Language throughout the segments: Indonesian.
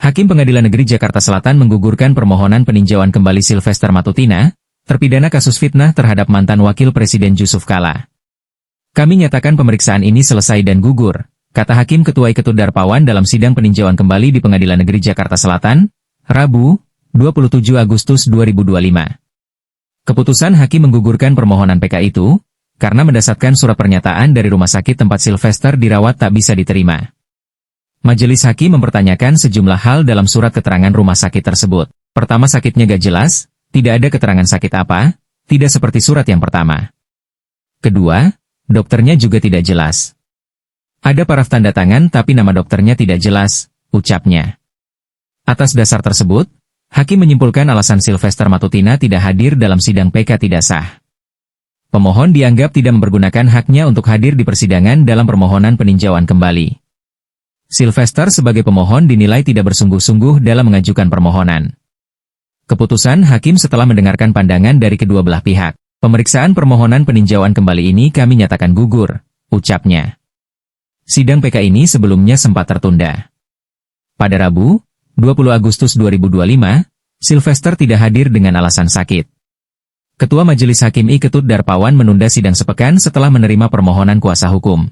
Hakim Pengadilan Negeri Jakarta Selatan menggugurkan permohonan peninjauan kembali Sylvester Matutina, terpidana kasus fitnah terhadap mantan Wakil Presiden Yusuf Kala. Kami nyatakan pemeriksaan ini selesai dan gugur, kata Hakim Ketua Iketut Darpawan dalam sidang peninjauan kembali di Pengadilan Negeri Jakarta Selatan, Rabu, 27 Agustus 2025. Keputusan Hakim menggugurkan permohonan PK itu, karena mendasarkan surat pernyataan dari rumah sakit tempat Sylvester dirawat tak bisa diterima. Majelis Hakim mempertanyakan sejumlah hal dalam surat keterangan rumah sakit tersebut. Pertama, sakitnya gak jelas, tidak ada keterangan sakit apa, tidak seperti surat yang pertama. Kedua, dokternya juga tidak jelas. Ada paraf tanda tangan tapi nama dokternya tidak jelas, ucapnya. Atas dasar tersebut, Hakim menyimpulkan alasan Sylvester Matutina tidak hadir dalam sidang PK tidak sah. Pemohon dianggap tidak mempergunakan haknya untuk hadir di persidangan dalam permohonan peninjauan kembali. Sylvester sebagai pemohon dinilai tidak bersungguh-sungguh dalam mengajukan permohonan. Keputusan Hakim setelah mendengarkan pandangan dari kedua belah pihak. Pemeriksaan permohonan peninjauan kembali ini kami nyatakan gugur, ucapnya. Sidang PK ini sebelumnya sempat tertunda. Pada Rabu, 20 Agustus 2025, Sylvester tidak hadir dengan alasan sakit. Ketua Majelis Hakim I Ketut Darpawan menunda sidang sepekan setelah menerima permohonan kuasa hukum.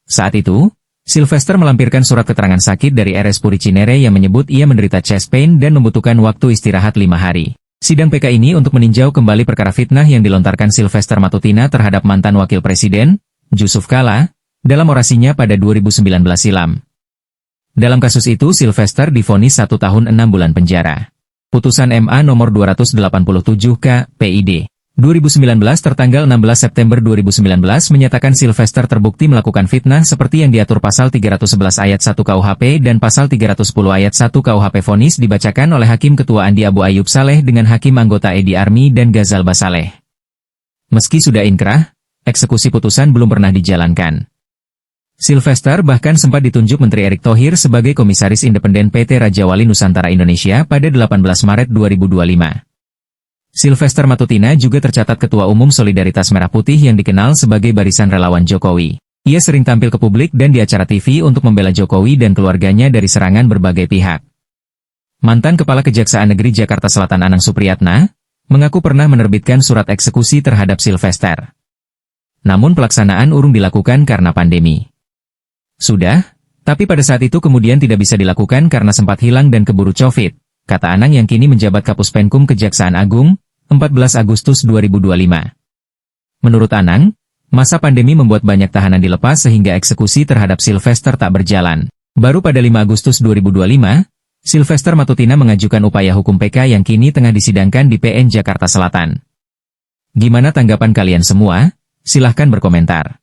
Saat itu, Sylvester melampirkan surat keterangan sakit dari RS Puri Cinere yang menyebut ia menderita chest pain dan membutuhkan waktu istirahat 5 hari. Sidang PK ini untuk meninjau kembali perkara fitnah yang dilontarkan Sylvester Matutina terhadap mantan Wakil Presiden, Yusuf Kala, dalam orasinya pada 2019 silam. Dalam kasus itu Sylvester divonis 1 tahun 6 bulan penjara. Putusan MA nomor 287 K.PID. 2019 tertanggal 16 September 2019 menyatakan Sylvester terbukti melakukan fitnah seperti yang diatur pasal 311 ayat 1 KUHP dan pasal 310 ayat 1 KUHP. Vonis dibacakan oleh Hakim Ketua Andi Abu Ayyub Saleh dengan Hakim Anggota Edi Armi dan Ghazal Basaleh. Meski sudah inkrah, eksekusi putusan belum pernah dijalankan. Sylvester bahkan sempat ditunjuk Menteri Erick Thohir sebagai Komisaris Independen PT Raja Wali Nusantara Indonesia pada 18 Maret 2025. Sylvester Matutina juga tercatat Ketua Umum Solidaritas Merah Putih yang dikenal sebagai Barisan Relawan Jokowi. Ia sering tampil ke publik dan di acara TV untuk membela Jokowi dan keluarganya dari serangan berbagai pihak. Mantan Kepala Kejaksaan Negeri Jakarta Selatan Anang Supriyatna mengaku pernah menerbitkan surat eksekusi terhadap Sylvester. Namun pelaksanaan urung dilakukan karena pandemi. Sudah, tapi pada saat itu kemudian tidak bisa dilakukan karena sempat hilang dan keburu Covid, kata Anang yang kini menjabat Kapus Penkum Kejaksaan Agung, 14 Agustus 2025. Menurut Anang, masa pandemi membuat banyak tahanan dilepas sehingga eksekusi terhadap Sylvester tak berjalan. Baru pada 5 Agustus 2025, Sylvester Matutina mengajukan upaya hukum PK yang kini tengah disidangkan di PN Jakarta Selatan. Gimana tanggapan kalian semua? Silahkan berkomentar.